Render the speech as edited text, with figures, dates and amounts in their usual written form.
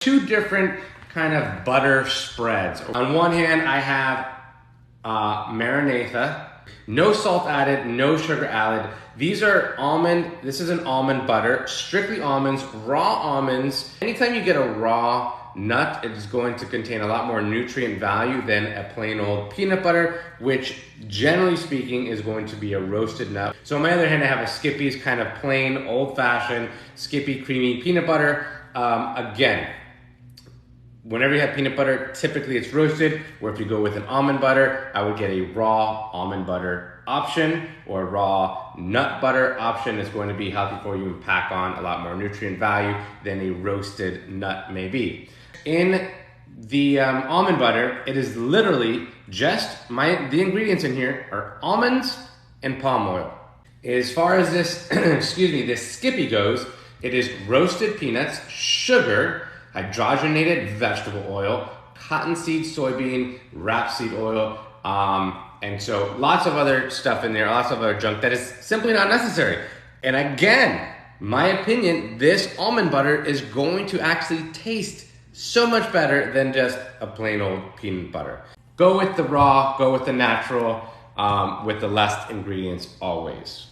Two different kind of butter spreads. On one hand, I have marinatha, no salt added, no sugar added. These are almond, this is an almond butter, strictly almonds, raw almonds. Anytime you get a raw nut, it is going to contain a lot more nutrient value than a plain old peanut butter, which generally speaking is going to be a roasted nut. So on my other hand, I have a Skippy's kind of plain old-fashioned Skippy creamy peanut butter. Again, whenever you have peanut butter, typically it's roasted, or if you go with an almond butter, I would get a raw almond butter option or raw nut butter option. It's going to be healthy for you and pack on a lot more nutrient value than a roasted nut may be. In the almond butter, it is literally just the ingredients in here are almonds and palm oil. As far as this, this Skippy goes, it is roasted peanuts, sugar, hydrogenated vegetable oil, cottonseed soybean, rapeseed oil, and so lots of other stuff in there, lots of other junk that is simply not necessary. And again, my opinion, this almond butter is going to actually taste so much better than just a plain old peanut butter. Go with the raw, go with the natural, with the less ingredients always.